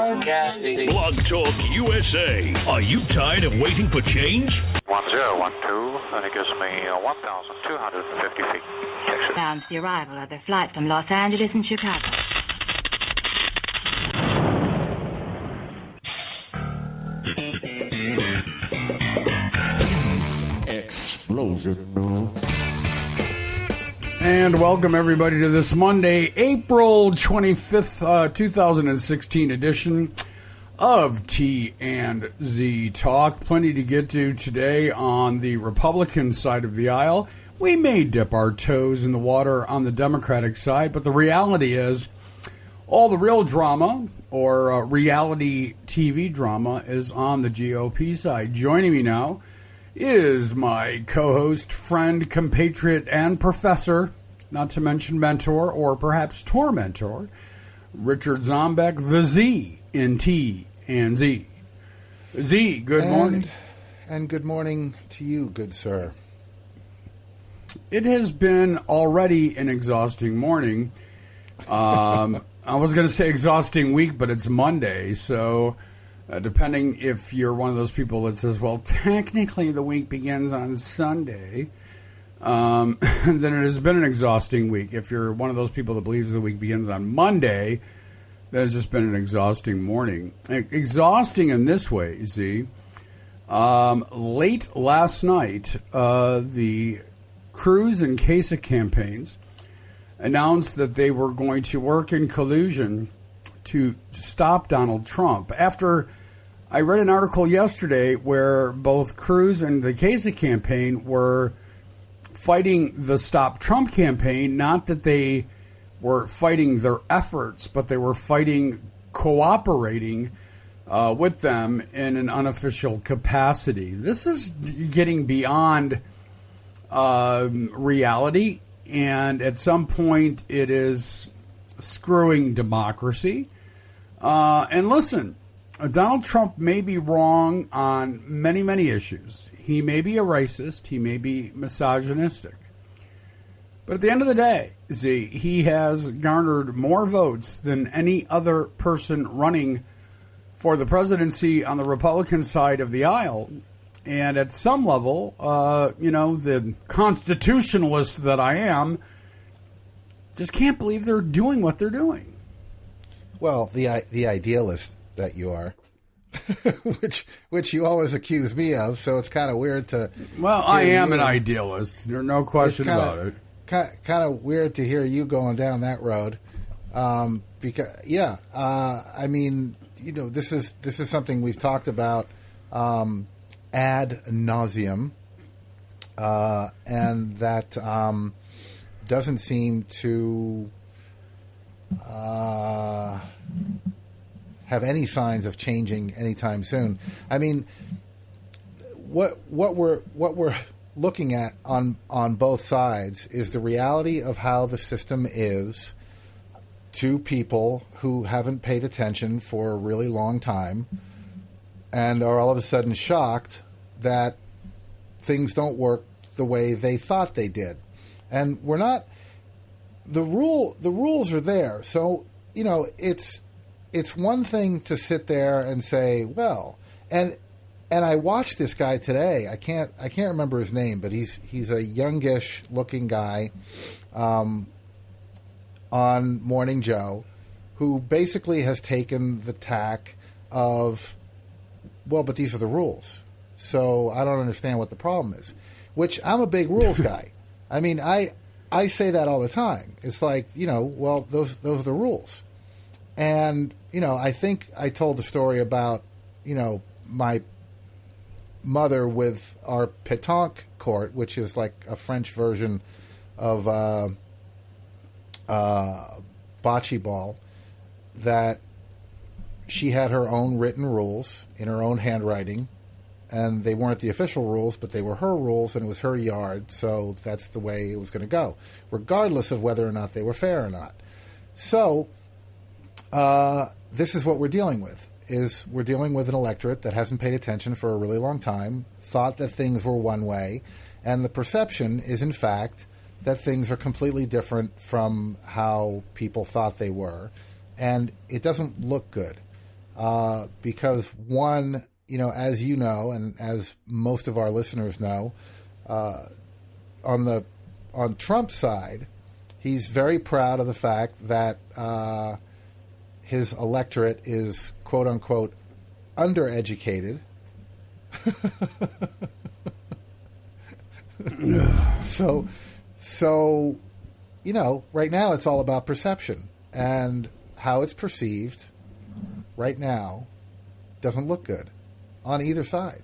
broadcasting. Blog Talk USA. Are you tired of waiting for change? 1012, and it gives me 1,250 feet. Exit. Announced the arrival of the flight from Los Angeles and Chicago. Explosion. And welcome everybody to this Monday, April 25th, 2016 edition of T&Z Talk. Plenty to get to today on the Republican side of the aisle. We may dip our toes in the water on the Democratic side, but the reality is all the real drama or reality TV drama is on the GOP side. Joining me now is my co-host, friend, compatriot, and professor, not to mention mentor or perhaps tormentor, Richard Zombeck, the Z in T&Z. Z, good morning. And good morning to you, good sir. It has been already an exhausting morning. I was going to say exhausting week, but it's Monday, so depending if you're one of those people that says, well, technically the week begins on Sunday, then it has been an exhausting week. If you're one of those people that believes the week begins on Monday, that has just been an exhausting morning. Exhausting in this way, Z. Late last night, the Cruz and Kasich campaigns announced that they were going to work in collusion to stop Donald Trump. After I read an article yesterday where both Cruz and the Kasich campaign were fighting the Stop Trump campaign, not that they were fighting their efforts, but they were cooperating with them in an unofficial capacity. This is getting beyond reality, and at some point it is screwing democracy. And listen, Donald Trump may be wrong on many, many issues. He may be a racist. He may be misogynistic. But at the end of the day, Z, he has garnered more votes than any other person running for the presidency on the Republican side of the aisle. And at some level, the constitutionalist that I am just can't believe they're doing what they're doing. Well, the idealist that you are, which you always accuse me of, so it's kind of weird to. Well, I am an idealist. There's no question about it. Kind of weird to hear you going down that road, because I mean, this is something we've talked about ad nauseum, and that doesn't seem to have any signs of changing anytime soon. I mean, what we're looking at on both sides is the reality of how the system is to people who haven't paid attention for a really long time and are all of a sudden shocked that things don't work the way they thought they did. And we're not, the rules are there. So, it's one thing to sit there and say, well, and I watched this guy today. I can't remember his name, but he's a youngish looking guy on Morning Joe, who basically has taken the tack of, well, but these are the rules, so I don't understand what the problem is. Which I'm a big rules guy. I mean, I say that all the time. It's like, well, those are the rules. And, I think I told the story about, my mother with our pétanque court, which is like a French version of bocce ball, that she had her own written rules in her own handwriting, and they weren't the official rules, but they were her rules, and it was her yard, so that's the way it was going to go, regardless of whether or not they were fair or not. So this is what we're dealing with. We're dealing with an electorate that hasn't paid attention for a really long time, thought that things were one way, and the perception is, in fact, that things are completely different from how people thought they were, and it doesn't look good. because one, as you know, and as most of our listeners know, on Trump's side, he's very proud of the fact that his electorate is quote unquote undereducated. So, right now it's all about perception, and how it's perceived right now doesn't look good on either side.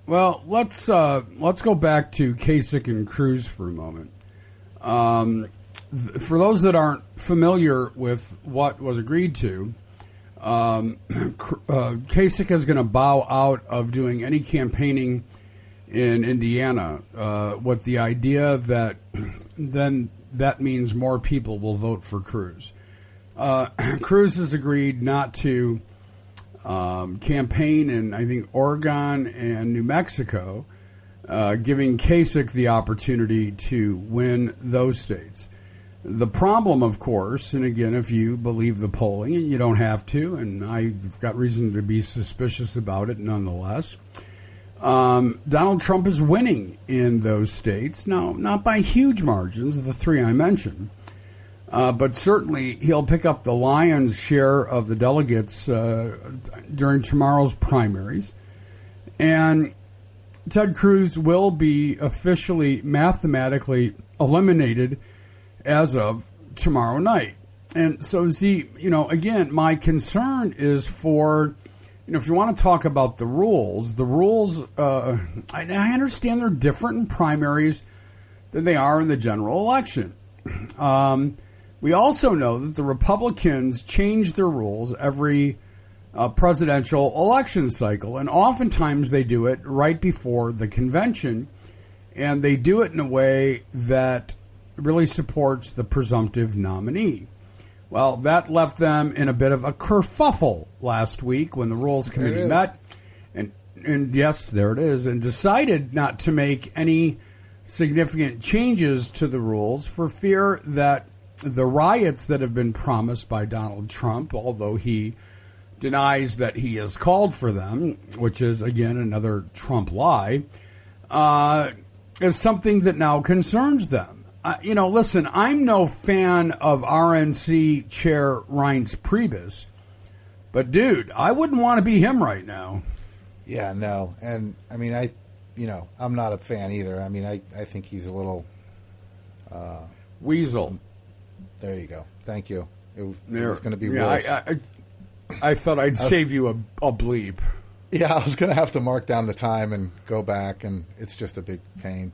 Well, let's go back to Kasich and Cruz for a moment. For those that aren't familiar with what was agreed to, Kasich is going to bow out of doing any campaigning in Indiana with the idea that then that means more people will vote for Cruz. Cruz has agreed not to campaign in, I think, Oregon and New Mexico, giving Kasich the opportunity to win those states. The problem, of course, and again, if you believe the polling, and you don't have to, and I've got reason to be suspicious about it nonetheless, Donald Trump is winning in those states. Now, not by huge margins, the three I mentioned, but certainly he'll pick up the lion's share of the delegates during tomorrow's primaries. And Ted Cruz will be officially mathematically eliminated as of tomorrow night. And so, again, my concern is for, if you want to talk about the rules, I understand they're different in primaries than they are in the general election. We also know that the Republicans change their rules every presidential election cycle, and oftentimes they do it right before the convention, and they do it in a way that really supports the presumptive nominee. Well, that left them in a bit of a kerfuffle last week when the Rules Committee met, and yes, there it is, and decided not to make any significant changes to the rules for fear that the riots that have been promised by Donald Trump, although he denies that he has called for them, which is, again, another Trump lie, is something that now concerns them. Listen, I'm no fan of RNC Chair Reince Priebus, but dude, I wouldn't want to be him right now. Yeah, no. And I mean, I'm not a fan either. I mean, I think he's a little weasel. There you go. Thank you. It was going to be worse. I thought I'd save you a bleep. Yeah, I was going to have to mark down the time and go back, and it's just a big pain.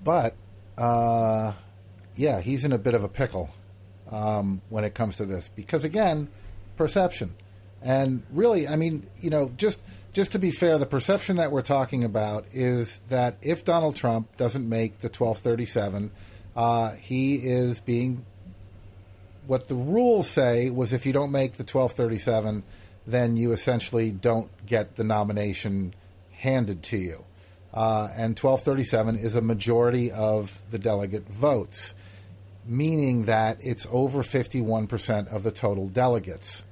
But, he's in a bit of a pickle when it comes to this. Because, again, perception. And really, I mean, just to be fair, the perception that we're talking about is that if Donald Trump doesn't make the 1237, he is being... What the rules say was if you don't make the 1237, then you essentially don't get the nomination handed to you. And 1237 is a majority of the delegate votes, meaning that it's over 51% of the total delegates.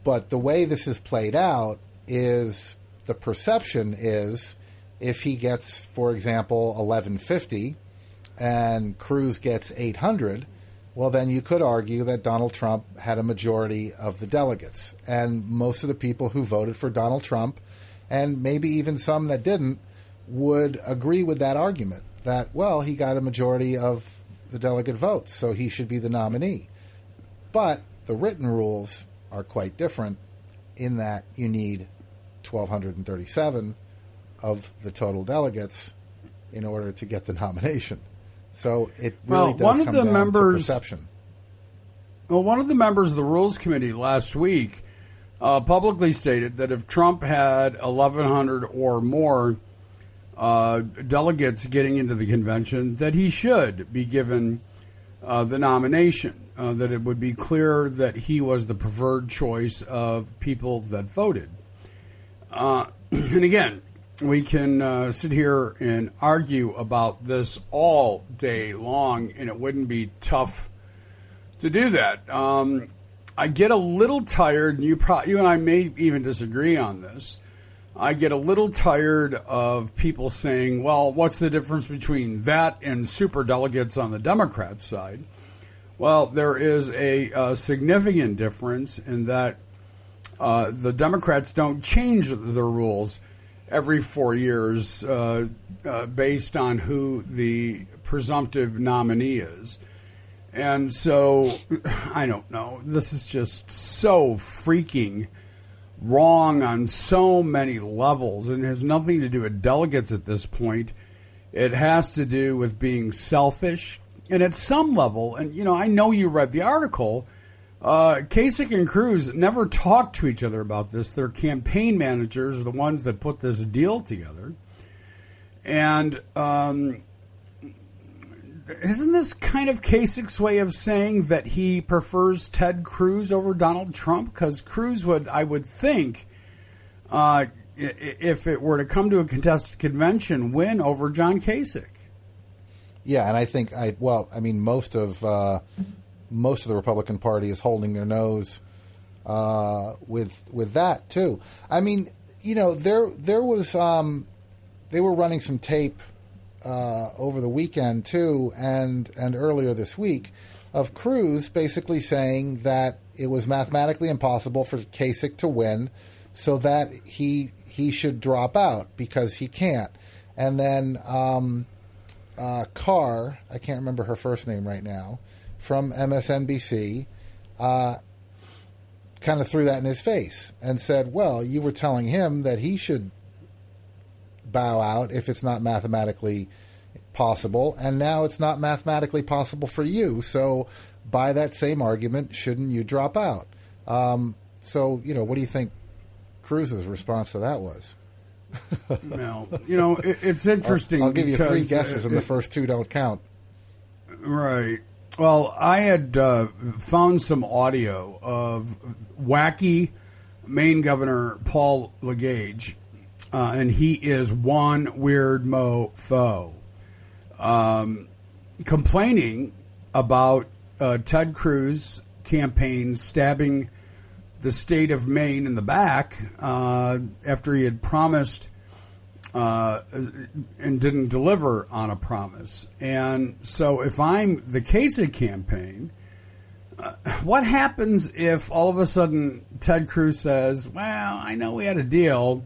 But the way this is played out is the perception is if he gets, for example, 1150 and Cruz gets 800, well, then you could argue that Donald Trump had a majority of the delegates. And most of the people who voted for Donald Trump, and maybe even some that didn't, would agree with that argument that, well, he got a majority of the delegate votes, so he should be the nominee. But the written rules are quite different in that you need 1,237 of the total delegates in order to get the nomination. So it really does come down to perception. Well, one of the members of the Rules Committee last week publicly stated that if Trump had 1,100 or more delegates getting into the convention, that he should be given the nomination, that it would be clear that he was the preferred choice of people that voted. And again, we can sit here and argue about this all day long, and it wouldn't be tough to do that. I get a little tired, and you and I may even disagree on this. I get a little tired of people saying, well, what's the difference between that and superdelegates on the Democrat side? Well, there is a significant difference in that the Democrats don't change the rules every 4 years based on who the presumptive nominee is. And so, I don't know. This is just so freaking wrong on so many levels. And it has nothing to do with delegates at this point. It has to do with being selfish. And at some level, and I know you read the article, Kasich and Cruz never talked to each other about this. Their campaign managers are the ones that put this deal together. And isn't this kind of Kasich's way of saying that he prefers Ted Cruz over Donald Trump? Because Cruz would, I would think, if it were to come to a contested convention, win over John Kasich. Yeah, and I think most of the Republican Party is holding their nose with that too. I mean, there was they were running some tape over the weekend too, and earlier this week, of Cruz basically saying that it was mathematically impossible for Kasich to win, so that he should drop out because he can't. And then Carr, I can't remember her first name right now, from MSNBC, kind of threw that in his face and said, well, you were telling him that he should bow out if it's not mathematically possible, and now it's not mathematically possible for you, so by that same argument, shouldn't you drop out? So, what do you think Cruz's response to that was? Well, it's interesting. I'll give you three guesses, and the first two don't count. Right. Well, I had found some audio of wacky Maine Governor Paul LeGage, and he is one weird mofo, complaining about Ted Cruz campaign stabbing the state of Maine in the back after he had promised and didn't deliver on a promise. And so if I'm the Kasich campaign, what happens if all of a sudden Ted Cruz says, well, I know we had a deal,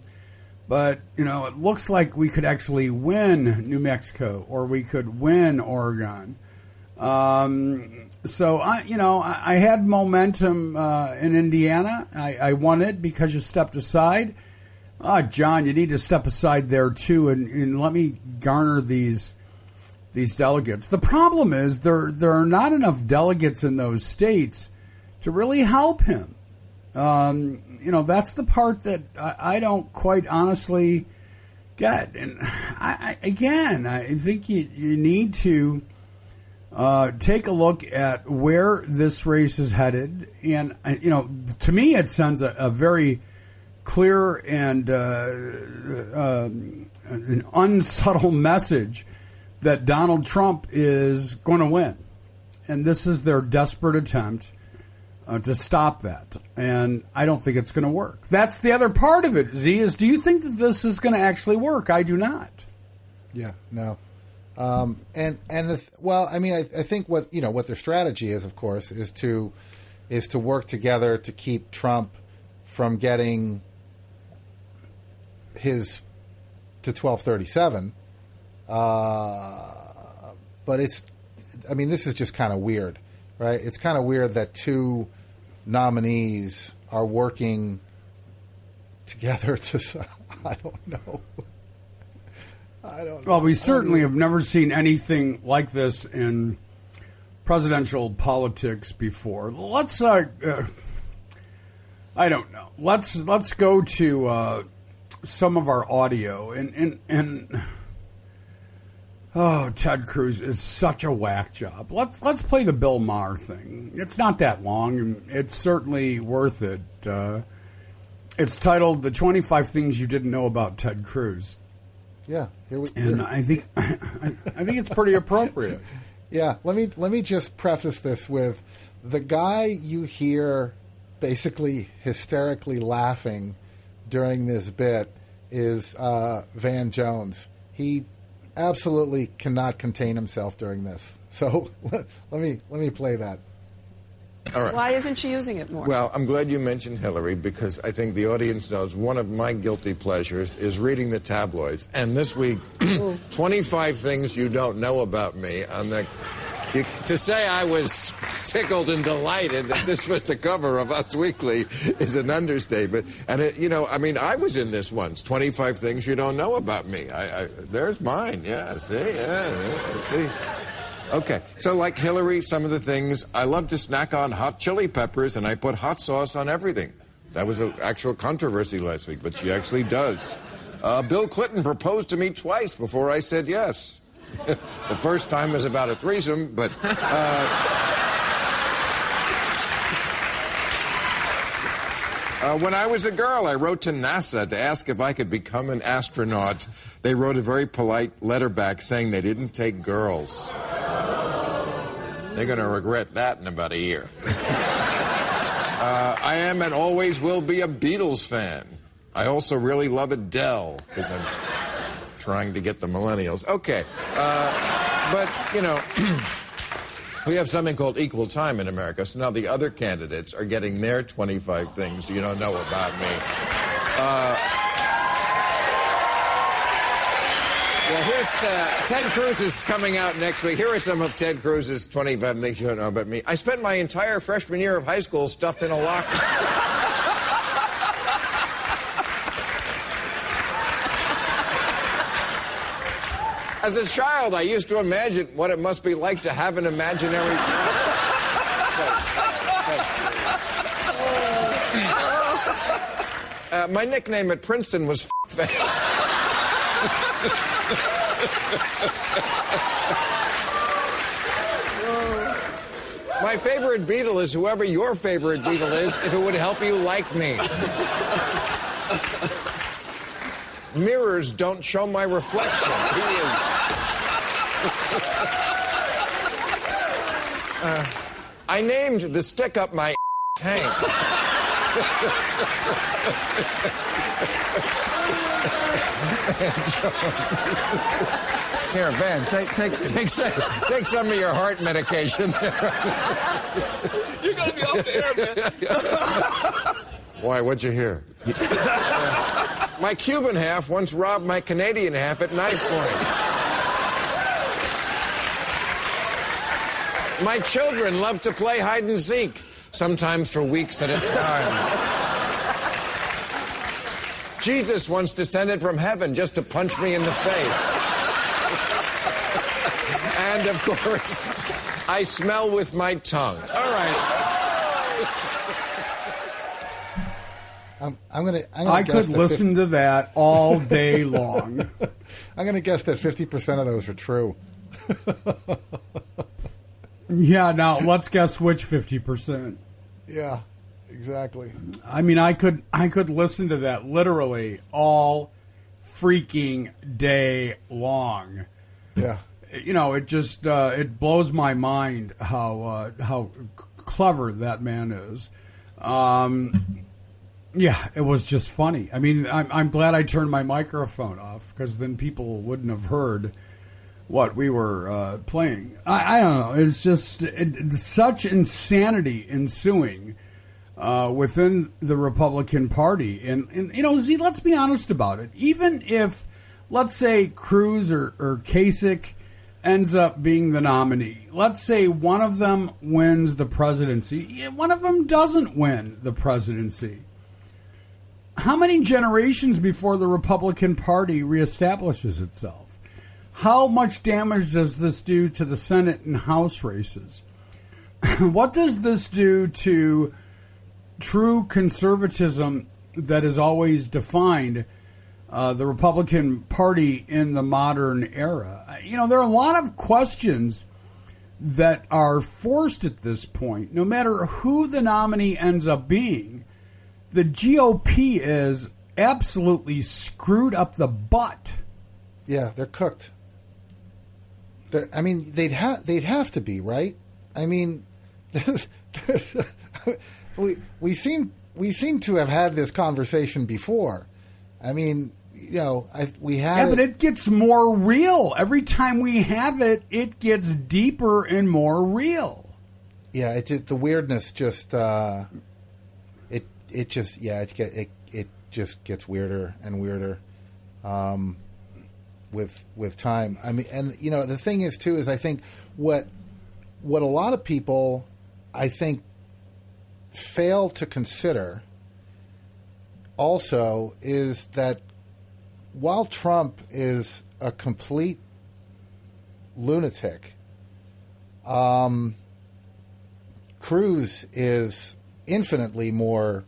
but, it looks like we could actually win New Mexico or we could win Oregon. So, I had momentum in Indiana. I won it because you stepped aside. John, you need to step aside there, too, and let me garner these delegates. The problem is there are not enough delegates in those states to really help him. That's the part that I don't quite honestly get. And I think you need to take a look at where this race is headed. And, to me, it sends a very clear and an unsubtle message that Donald Trump is going to win. And this is their desperate attempt to stop that. And I don't think it's going to work. That's the other part of it, Z, is do you think that this is going to actually work? I do not. Yeah, no. I think what their strategy is, of course, is to work together to keep Trump from getting his to 1237. But this is just kind of weird, right? It's kind of weird that two nominees are working together to, I don't know. Well, we certainly have never seen anything like this in presidential politics before. Let's, I don't know. Let's go to some of our audio and oh, Ted Cruz is such a whack job. Let's play the Bill Maher thing. It's not that long, and it's certainly worth it. It's titled "The 25 Things You Didn't Know About Ted Cruz." Yeah, I think it's pretty appropriate. Yeah, let me just preface this with the guy you hear basically hysterically laughing during this bit is Van Jones. He absolutely cannot contain himself during this. So let me play that. All right. Why isn't she using it more? Well, I'm glad you mentioned Hillary, because I think the audience knows one of my guilty pleasures is reading the tabloids. And this week, 25 things you don't know about me on the... to say I was tickled and delighted that this was the cover of Us Weekly is an understatement. And, I was in this once, 25 things you don't know about me. There's mine, see. Okay, so like Hillary, some of the things, I love to snack on hot chili peppers, and I put hot sauce on everything. That was an actual controversy last week, but she actually does. Bill Clinton proposed to me twice before I said yes. The first time was about a threesome, but... when I was a girl, I wrote to NASA to ask if I could become an astronaut. They wrote a very polite letter back saying they didn't take girls. They're going to regret that in about a year. I am and always will be a Beatles fan. I also really love Adele, because I'm trying to get the millennials. Okay. We have something called equal time in America, so now the other candidates are getting their 25 things you don't know about me. Well, here's Ted Cruz is coming out next week. Here are some of Ted Cruz's 25 things you don't know about me. I spent my entire freshman year of high school stuffed in a locker. As a child, I used to imagine what it must be like to have an imaginary friend. My nickname at Princeton was Face. My favorite Beatle is whoever your favorite Beatle is, if it would help you like me. Mirrors don't show my reflection. He is. I named the stick up my Hank. Here, Van, take some of your heart medication. You're gonna be off the air, man. Why? What'd you hear? My Cuban half once robbed my Canadian half at knife point. My children love to play hide and seek, sometimes for weeks at a time. Jesus once descended from heaven just to punch me in the face. And, of course, I smell with my tongue. All right. I could listen to that all day long. I'm going to guess that 50% of those are true. Yeah, now let's guess which 50%. Yeah, exactly. I mean, I could listen to that literally all freaking day long. Yeah. You know, it just it blows my mind how clever that man is. Yeah, it was just funny. I mean, I'm glad I turned my microphone off, because then people wouldn't have heard what we were playing. I don't know. It's just such insanity ensuing within the Republican Party. And you know, Z, let's be honest about it. Even if, let's say, Cruz or Kasich ends up being the nominee, let's say one of them wins the presidency, one of them doesn't win the presidency. How many generations before the Republican Party reestablishes itself? How much damage does this do to the Senate and House races? What does this do to true conservatism that has always defined the Republican Party in the modern era? You know, there are a lot of questions that are forced at this point. No matter who the nominee ends up being, the GOP is absolutely screwed up the butt. Yeah, they're cooked. I mean, they'd have to be, right? I mean, we seem to have had this conversation before. I mean, we had. Yeah, but it gets more real every time we have it. It gets deeper and more real. Yeah, the weirdness just it just gets weirder and weirder with time. I mean, and the thing is too is I think what a lot of people I think fail to consider also is that while Trump is a complete lunatic, Cruz is infinitely more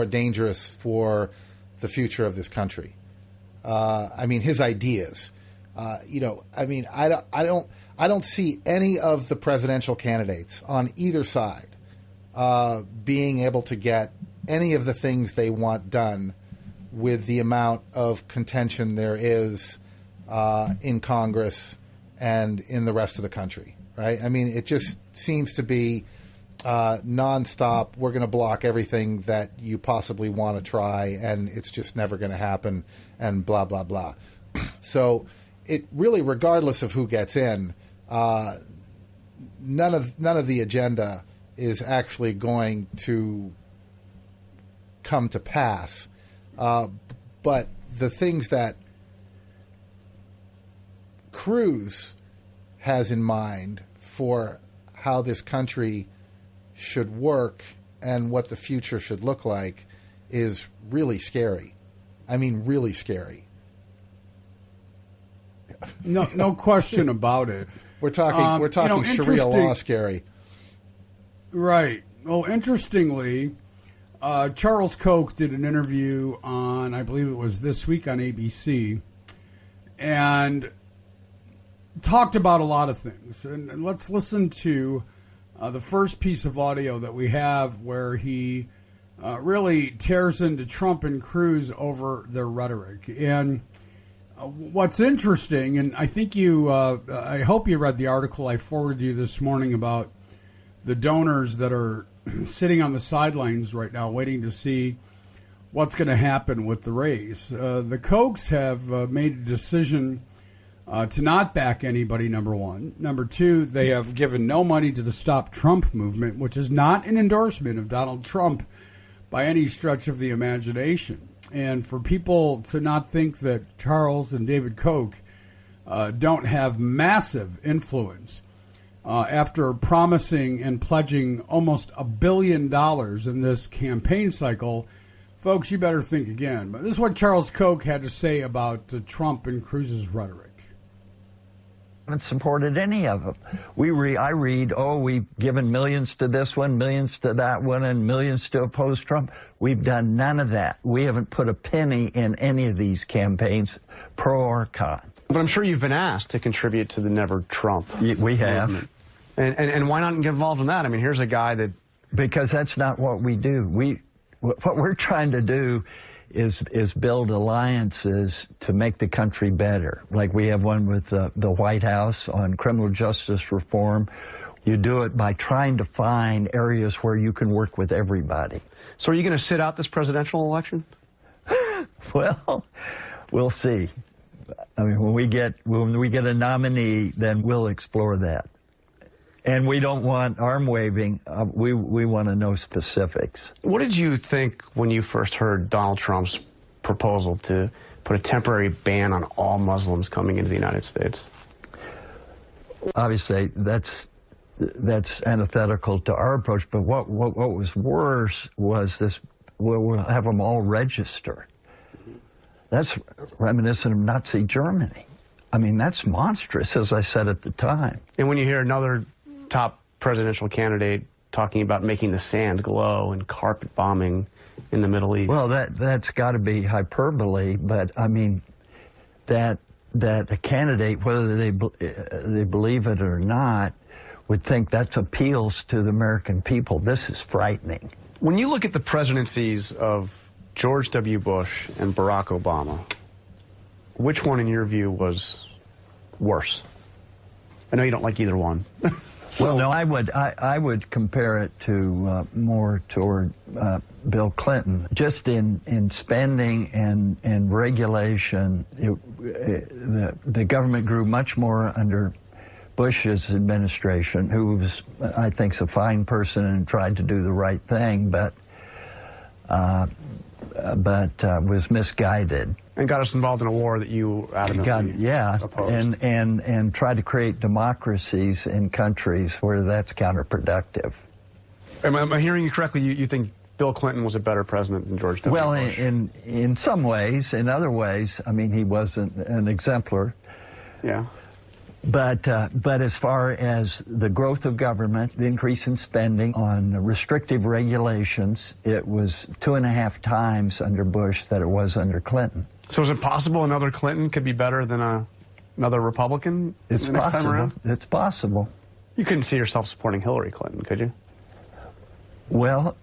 dangerous for the future of this country. I mean, his ideas. I don't see any of the presidential candidates on either side being able to get any of the things they want done with the amount of contention there is in Congress and in the rest of the country, right? I mean, it just seems to be nonstop. We're going to block everything that you possibly want to try, and it's just never going to happen, and blah, blah, blah. So it really, regardless of who gets in, none of the agenda is actually going to come to pass. But the things that Cruz has in mind for how this country should work and what the future should look like is really scary. I mean, really scary. No question about it. We're talking Sharia law scary. Right. Well, interestingly, Charles Koch did an interview on, I believe it was this week on ABC, and talked about a lot of things. And let's listen to the first piece of audio that we have where he really tears into Trump and Cruz over their rhetoric. And what's interesting, and I think I hope you read the article I forwarded you this morning about the donors that are sitting on the sidelines right now waiting to see what's going to happen with the race. The Kochs have made a decision to not back anybody, number one. Number two, they have given no money to the Stop Trump movement, which is not an endorsement of Donald Trump by any stretch of the imagination. And for people to not think that Charles and David Koch don't have massive influence after promising and pledging almost $1 billion in this campaign cycle, folks, you better think again. But this is what Charles Koch had to say about Trump and Cruz's rhetoric. Haven't supported any of them. I read, we've given millions to this one, millions to that one, and millions to oppose Trump. We've done none of that. We haven't put a penny in any of these campaigns, pro or con. But I'm sure you've been asked to contribute to the Never Trump We have. movement. And why not get involved in that? I mean, here's a guy that... Because that's not what we do. What we're trying to do is build alliances to make the country better. Like we have one with the White House on criminal justice reform. You do it by trying to find areas where you can work with everybody. So are you going to sit out this presidential election? Well, we'll see. I mean, when we get a nominee, then we'll explore that. And we don't want arm waving. We want to know specifics. What did you think when you first heard Donald Trump's proposal to put a temporary ban on all Muslims coming into the United States? Obviously, that's antithetical to our approach. But what was worse was this: we'll have them all register. That's reminiscent of Nazi Germany. I mean, that's monstrous, as I said at the time. And when you hear another top presidential candidate talking about making the sand glow and carpet bombing in the Middle East. Well, that's got to be hyperbole, but I mean that a candidate, whether they believe it or not, would think that appeals to the American people. This is frightening. When you look at the presidencies of George W. Bush and Barack Obama, which one in your view was worse? I know you don't like either one. Well, no, I would compare it to more toward Bill Clinton. Just in spending and regulation, the government grew much more under Bush's administration, who was, I think, a fine person and tried to do the right thing, but was misguided. And got us involved in a war that you adamantly opposed. And tried to create democracies in countries where that's counterproductive. Am I hearing you correctly? You think Bill Clinton was a better president than George W. Well, Bush? in some ways. In other ways, I mean, he wasn't an exemplar. Yeah. But as far as the growth of government, the increase in spending on restrictive regulations, it was 2.5 times under Bush that it was under Clinton. So is it possible another Clinton could be better than another Republican? It's next time around? It's possible. You couldn't see yourself supporting Hillary Clinton, could you? Well,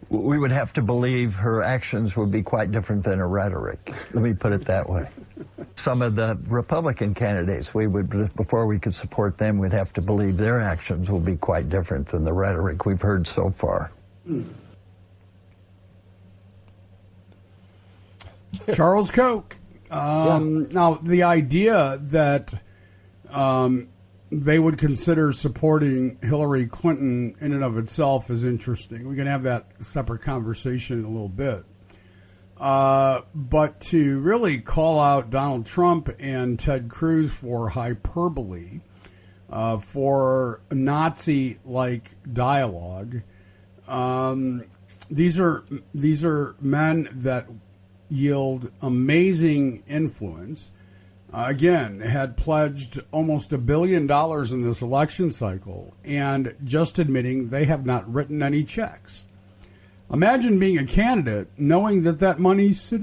we would have to believe her actions would be quite different than her rhetoric. Let me put it that way. Some of the Republican candidates, before we could support them, we'd have to believe their actions will be quite different than the rhetoric we've heard so far. Charles Koch. Now, the idea that they would consider supporting Hillary Clinton in and of itself is interesting. We can have that separate conversation in a little bit. But to really call out Donald Trump and Ted Cruz for hyperbole, for Nazi-like dialogue, these are men that yield amazing influence. Again, had pledged almost $1 billion in this election cycle and just admitting they have not written any checks. Imagine being a candidate knowing that money's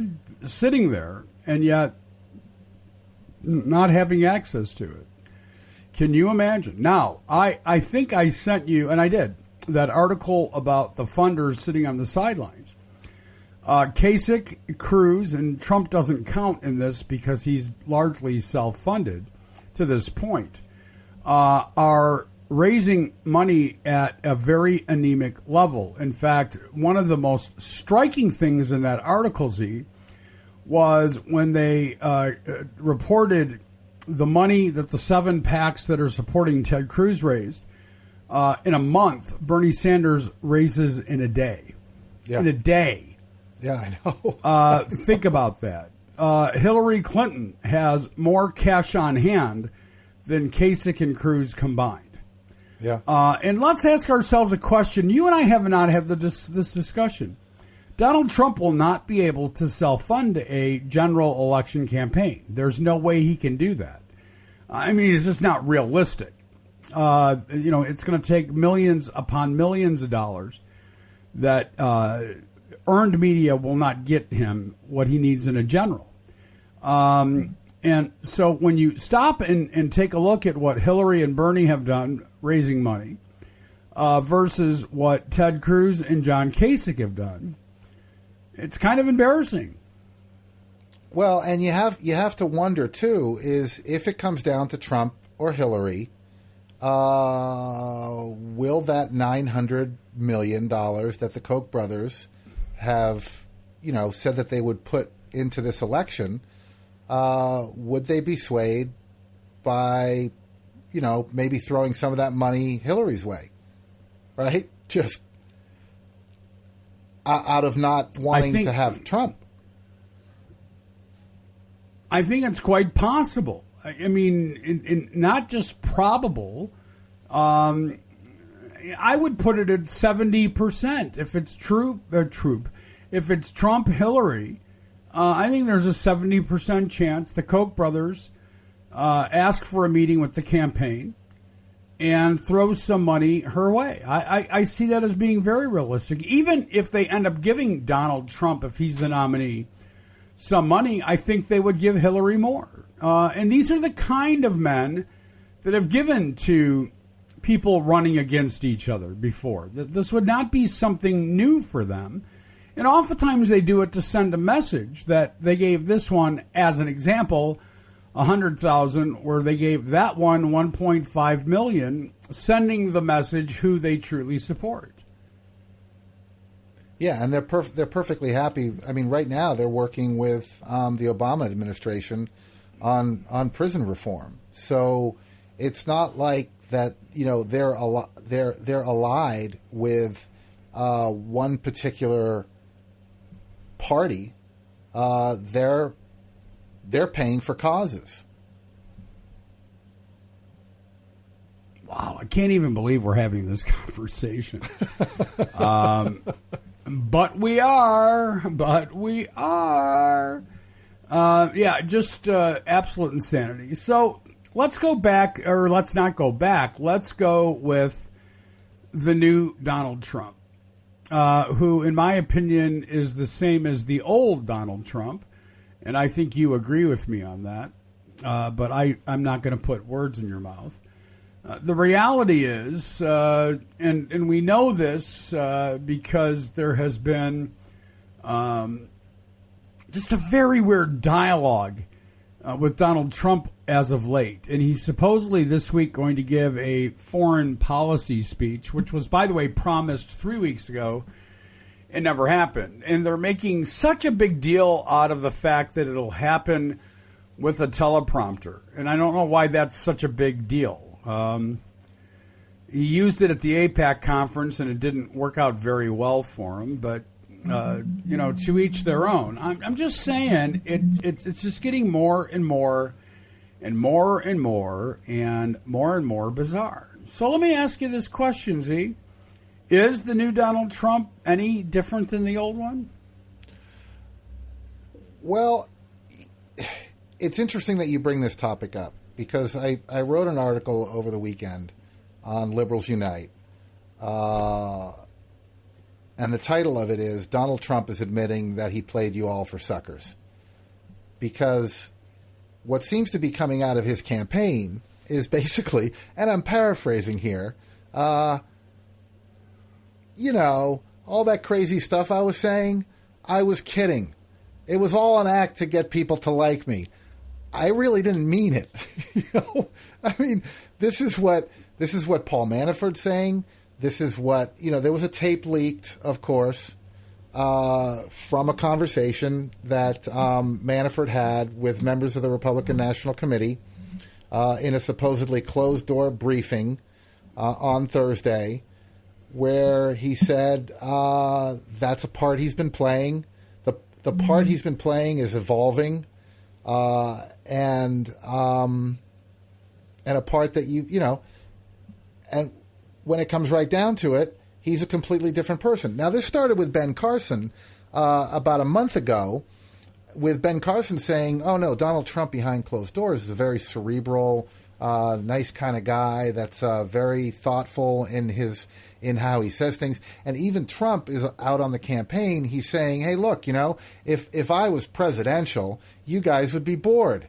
sitting there and yet not having access to it. Can you imagine? Now, I think I sent you, and I did, that article about the funders sitting on the sidelines. Kasich, Cruz, and Trump doesn't count in this because he's largely self-funded to this point, are raising money at a very anemic level. In fact, one of the most striking things in that article, Z, was when they reported the money that the 7 PACs that are supporting Ted Cruz raised. In a month, Bernie Sanders raises in a day. Yeah. In a day. Yeah, I know. Think about that. Hillary Clinton has more cash on hand than Kasich and Cruz combined. Yeah. And let's ask ourselves a question. You and I have not had this discussion. Donald Trump will not be able to self-fund a general election campaign. There's no way he can do that. I mean, it's just not realistic. It's going to take millions upon millions of dollars that earned media will not get him what he needs in a general. And so when you stop and take a look at what Hillary and Bernie have done raising money versus what Ted Cruz and John Kasich have done, it's kind of embarrassing. Well, and you have to wonder, too, is if it comes down to Trump or Hillary, will that $900 million that the Koch brothers have, said that they would put into this election, would they be swayed by, maybe throwing some of that money Hillary's way, right? Just out of not wanting to have Trump. I think it's quite possible. I mean, not just probable. I would put it at 70%. If it's if it's Trump, Hillary, I think there's a 70% chance the Koch brothers ask for a meeting with the campaign and throw some money her way. I see that as being very realistic. Even if they end up giving Donald Trump, if he's the nominee, some money, I think they would give Hillary more. And these are the kind of men that have given to people running against each other before. This would not be something new for them. And oftentimes they do it to send a message that they gave this one as an example $100,000, where they gave that one $1.5 million, sending the message who they truly support. Yeah, and they're perfectly happy. I mean, right now they're working with the Obama administration on prison reform. So it's not like that. You know, they're allied with one particular party. They're paying for causes. Wow, I can't even believe we're having this conversation. But we are. Yeah, just absolute insanity. So let's go back, or let's not go back. Let's go with the new Donald Trump, who, in my opinion, is the same as the old Donald Trump. And I think you agree with me on that. But I'm not going to put words in your mouth. The reality is, and we know this because there has been just a very weird dialogue with Donald Trump as of late. And he's supposedly this week going to give a foreign policy speech, which was, by the way, promised 3 weeks ago. It never happened. And they're making such a big deal out of the fact that it'll happen with a teleprompter. And I don't know why that's such a big deal. He used it at the APAC conference, and it didn't work out very well for him. But, to each their own. I'm just saying it's just getting more and more and more and more and more bizarre. So let me ask you this question, Z. Is the new Donald Trump any different than the old one? Well, it's interesting that you bring this topic up, because I wrote an article over the weekend on Liberals Unite. And the title of it is, Donald Trump is admitting that he played you all for suckers. Because what seems to be coming out of his campaign is basically, and I'm paraphrasing here, all that crazy stuff I was saying, I was kidding. It was all an act to get people to like me. I really didn't mean it. I mean, this is what Paul Manafort's saying. This is what, there was a tape leaked, of course, from a conversation that Manafort had with members of the Republican National Committee in a supposedly closed-door briefing on Thursday, where he said that's a part he's been playing. The part he's been playing is evolving, and a part that and when it comes right down to it, he's a completely different person. Now, this started with Ben Carson about a month ago, with Ben Carson saying, oh, no, Donald Trump behind closed doors is a very cerebral, nice kind of guy that's very thoughtful in how he says things. And even Trump is out on the campaign. He's saying, hey, look, if I was presidential, you guys would be bored.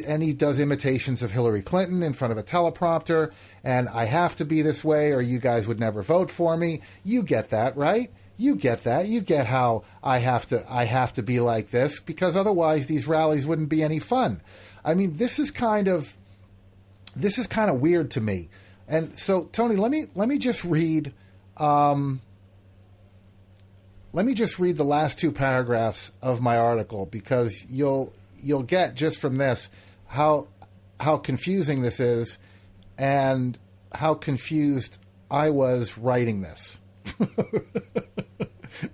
And he does imitations of Hillary Clinton in front of a teleprompter, and I have to be this way or you guys would never vote for me. You get that, right? You get that. You get how I have to be like this, because otherwise these rallies wouldn't be any fun. I mean, this is kind of weird to me. And so, Tony, let me just read the last two paragraphs of my article, because you'll get just from this how confusing this is and how confused I was writing this.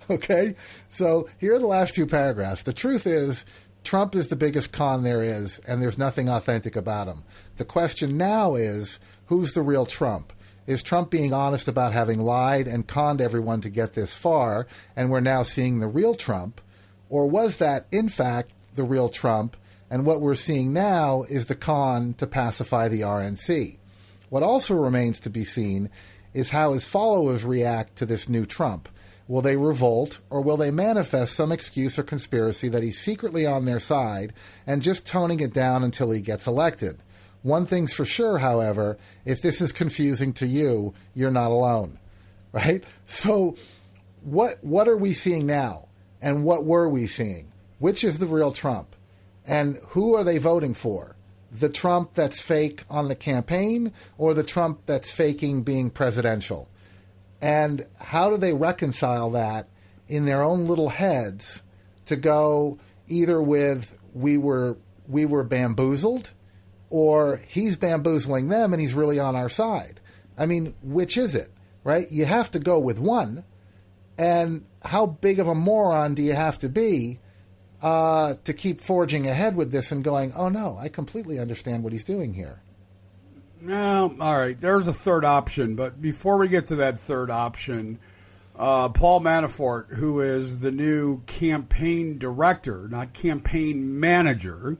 Okay? So here are the last two paragraphs. The truth is, Trump is the biggest con there is, and there's nothing authentic about him. The question now is, who's the real Trump? Is Trump being honest about having lied and conned everyone to get this far, and we're now seeing the real Trump? Or was that, in fact, the real Trump, and what we're seeing now is the con to pacify the RNC? What also remains to be seen is how his followers react to this new Trump. Will they revolt, or will they manifest some excuse or conspiracy that he's secretly on their side and just toning it down until he gets elected? One thing's for sure, however, if this is confusing to you, you're not alone, right? So what are we seeing now, and what were we seeing? Which is the real Trump, and who are they voting for? the Trump that's fake on the campaign or the Trump that's faking being presidential? And how do they reconcile that in their own little heads to go either with we were bamboozled, or he's bamboozling them and he's really on our side? I mean, which is it, right? You have to go with one. And how big of a moron do you have to be to keep forging ahead with this and going, oh, no, I completely understand what he's doing here? No, all right, there's a third option. But before we get to that third option, Paul Manafort, who is the new campaign director, not campaign manager,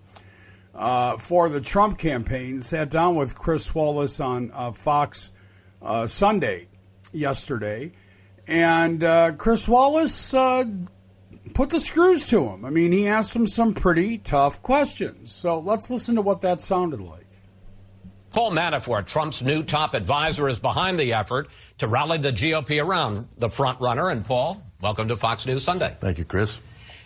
for the Trump campaign, sat down with Chris Wallace on Fox Sunday yesterday. And Chris Wallace put the screws to him. I mean, he asked him some pretty tough questions. So let's listen to what that sounded like. Paul Manafort, Trump's new top advisor, is behind the effort to rally the GOP around the front runner. And Paul, welcome to Fox News Sunday. Thank you, Chris.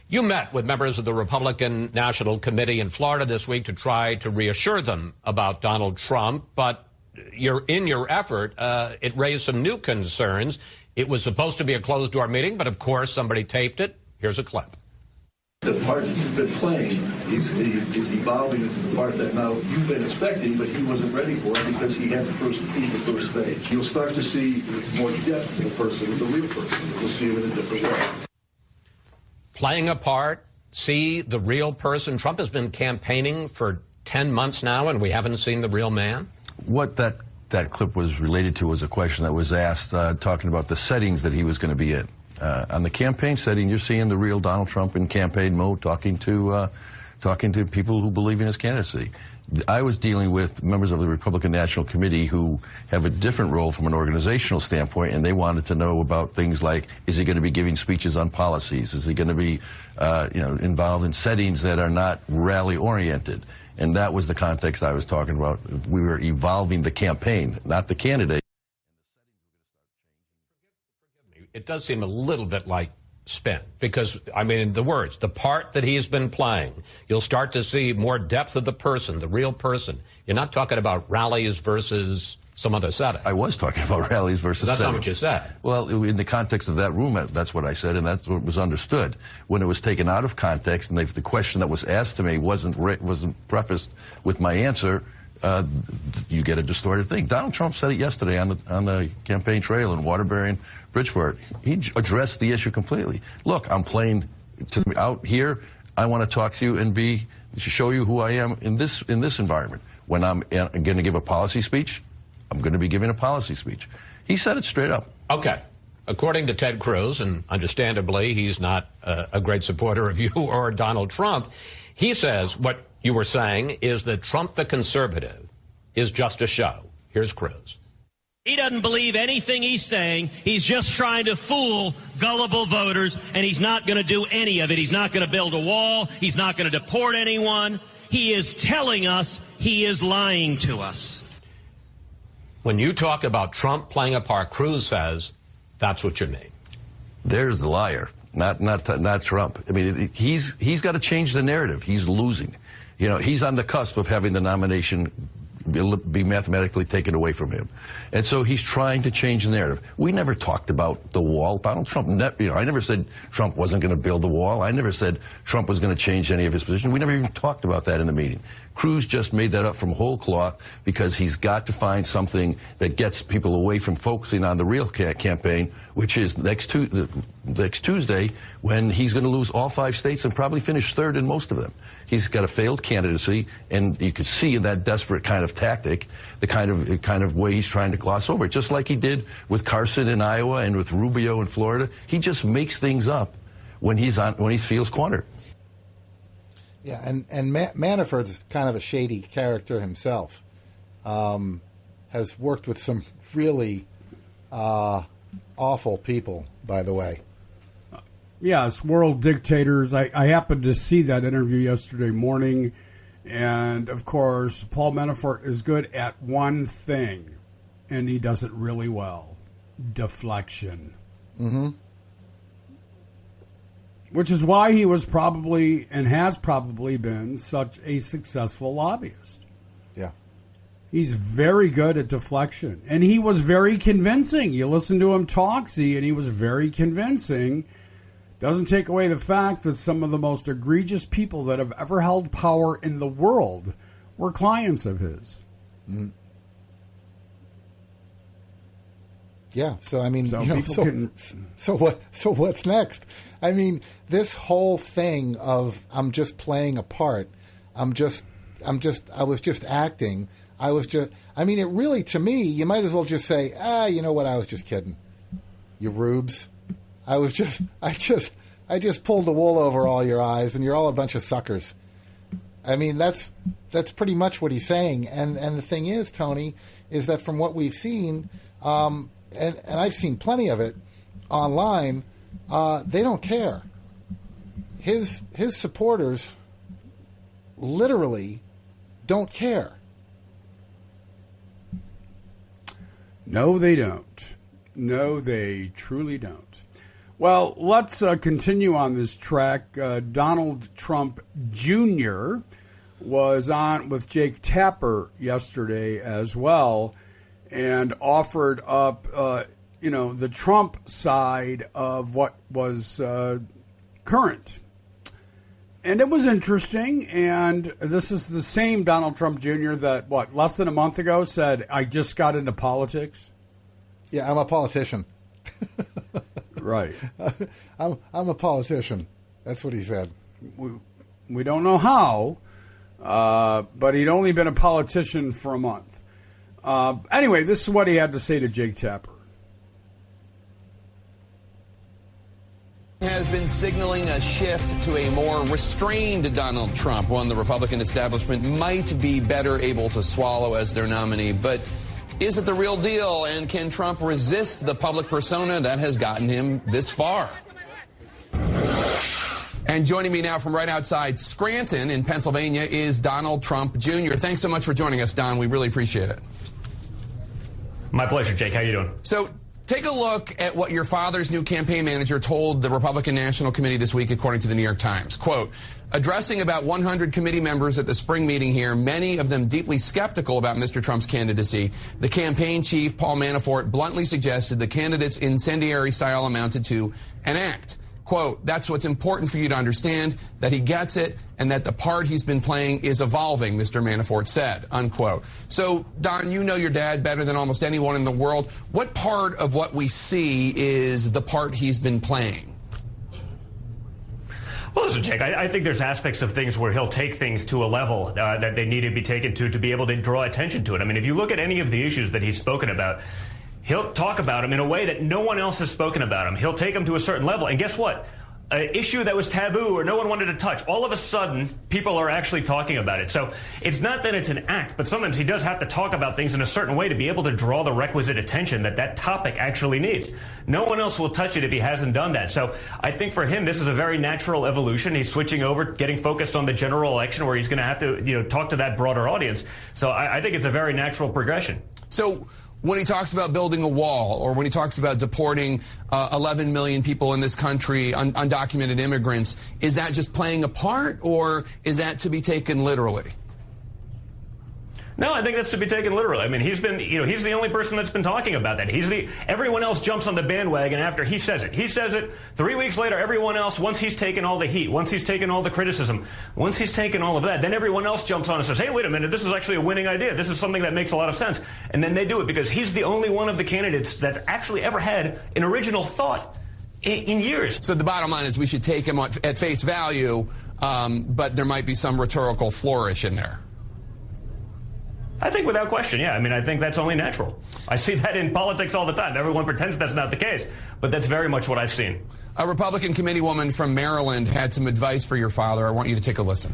You met with members of the Republican National Committee in Florida this week to try to reassure them about Donald Trump. But in your effort, it raised some new concerns. It was supposed to be a closed-door meeting, but of course somebody taped it. Here's a clip. The part that he's been playing, he's evolving into the part that now you've been expecting, but he wasn't ready for it because he had to first beat the first stage. You'll start to see more depth to the person, the real person. You'll see him in a different way. Playing a part, see the real person. Trump has been campaigning for 10 months now, and we haven't seen the real man. What that clip was related to was a question that was asked talking about the settings that he was going to be in. On the campaign setting, you're seeing the real Donald Trump in campaign mode, talking to people who believe in his candidacy. I was dealing with members of the Republican National Committee who have a different role from an organizational standpoint, and they wanted to know about things like, is he going to be giving speeches on policies? Is he going to be involved in settings that are not rally-oriented? And that was the context I was talking about. We were evolving the campaign, not the candidate. It does seem a little bit like spin because, I mean, the words, the part that he's been playing, you'll start to see more depth of the person, the real person. You're not talking about rallies versus some other setting. I was talking about rallies versus that's settings. Not what you said. Well, in the context of that room, that's what I said, and that's what was understood. When it was taken out of context and the question that was asked to me wasn't prefaced with my answer, you get a distorted thing. Donald Trump said it yesterday on the campaign trail in Waterbury and Bridgeport. He addressed the issue completely. Look, I'm playing out here. I want to talk to you and show you who I am in this environment. When I'm going to give a policy speech, I'm going to be giving a policy speech. He said it straight up. Okay. According to Ted Cruz, and understandably he's not a great supporter of you or Donald Trump, he says what you were saying is that Trump the conservative is just a show. Here's Cruz. He doesn't believe anything he's saying. He's just trying to fool gullible voters, and he's not going to do any of it. He's not going to build a wall. He's not going to deport anyone. He is telling us he is lying to us. When you talk about Trump playing a part, Cruz says that's what you mean. There's the liar, not Trump. I mean, he's got to change the narrative. He's losing. You know, he's on the cusp of having the nomination be mathematically taken away from him. And so he's trying to change the narrative. We never talked about the wall. Donald Trump, I never said Trump wasn't going to build the wall. I never said Trump was going to change any of his position. We never even talked about that in the meeting. Cruz just made that up from whole cloth because he's got to find something that gets people away from focusing on the real campaign, which is next Tuesday when he's going to lose all 5 states and probably finish third in most of them. He's got a failed candidacy, and you could see in that desperate kind of tactic the kind of way he's trying to gloss over it, just like he did with Carson in Iowa and with Rubio in Florida. He just makes things up when he feels cornered. Yeah, and Manafort's kind of a shady character himself. Has worked with some really awful people, by the way. Yes, world dictators. I happened to see that interview yesterday morning. And, of course, Paul Manafort is good at one thing, and he does it really well. Deflection. Mm-hmm. Which is why he was probably and has probably been such a successful lobbyist. Yeah. He's very good at deflection. And he was very convincing. You listen to him talk, Z, and he was very convincing. Doesn't take away the fact that some of the most egregious people that have ever held power in the world were clients of his. Mm. Yeah, so I mean, so what's next? I mean, this whole thing of I'm just playing a part. I was just acting. I mean, it really, to me, you might as well just say, you know what? I was just kidding. You rubes. I just pulled the wool over all your eyes, and you're all a bunch of suckers. I mean, that's pretty much what he's saying. And the thing is, Tony, is that from what we've seen, and I've seen plenty of it online, they don't care. His supporters literally don't care. No, they don't. No, they truly don't. Well, let's continue on this track. Donald Trump Jr. was on with Jake Tapper yesterday as well and offered up, the Trump side of what was current. And it was interesting, and this is the same Donald Trump Jr. that, less than a month ago said, I just got into politics? Yeah, I'm a politician. Right. I'm a politician. That's what he said. We don't know how, but he'd only been a politician for a month. Anyway, this is what he had to say to Jake Tapper. Has been signaling a shift to a more restrained Donald Trump, one the Republican establishment might be better able to swallow as their nominee. But is it the real deal? And can Trump resist the public persona that has gotten him this far? And joining me now from right outside Scranton in Pennsylvania is Donald Trump Jr. Thanks so much for joining us, Don. We really appreciate it. My pleasure, Jake. How you doing? So take a look at what your father's new campaign manager told the Republican National Committee this week, according to the New York Times. Quote, addressing about 100 committee members at the spring meeting here, many of them deeply skeptical about Mr. Trump's candidacy, the campaign chief, Paul Manafort, bluntly suggested the candidate's incendiary style amounted to an act. Quote, that's what's important for you to understand, that he gets it, and that the part he's been playing is evolving, Mr. Manafort said, unquote. So, Don, you know your dad better than almost anyone in the world. What part of what we see is the part he's been playing? Well, listen, Jake, I think there's aspects of things where he'll take things to a level that they need to be taken to be able to draw attention to it. I mean, if you look at any of the issues that he's spoken about, he'll talk about them in a way that no one else has spoken about them. He'll take them to a certain level. And guess what? An issue that was taboo or no one wanted to touch, all of a sudden, people are actually talking about it. So it's not that it's an act, but sometimes he does have to talk about things in a certain way to be able to draw the requisite attention that topic actually needs. No one else will touch it if he hasn't done that. So I think for him, this is a very natural evolution. He's switching over, getting focused on the general election where he's going to have to, talk to that broader audience. So I think it's a very natural progression. So when he talks about building a wall, or when he talks about deporting 11 million people in this country, undocumented immigrants, is that just playing a part, or is that to be taken literally? No, I think that's to be taken literally. I mean, he's the only person that's been talking about that. Everyone else jumps on the bandwagon after he says it. He says it. 3 weeks later, everyone else, once he's taken all the heat, once he's taken all the criticism, once he's taken all of that, then everyone else jumps on and says, hey, wait a minute, this is actually a winning idea. This is something that makes a lot of sense. And then they do it because he's the only one of the candidates that's actually ever had an original thought in years. So the bottom line is we should take him at face value, but there might be some rhetorical flourish in there. I think without question, yeah. I mean, I think that's only natural. I see that in politics all the time. Everyone pretends that's not the case, but that's very much what I've seen. A Republican committeewoman from Maryland had some advice for your father. I want you to take a listen.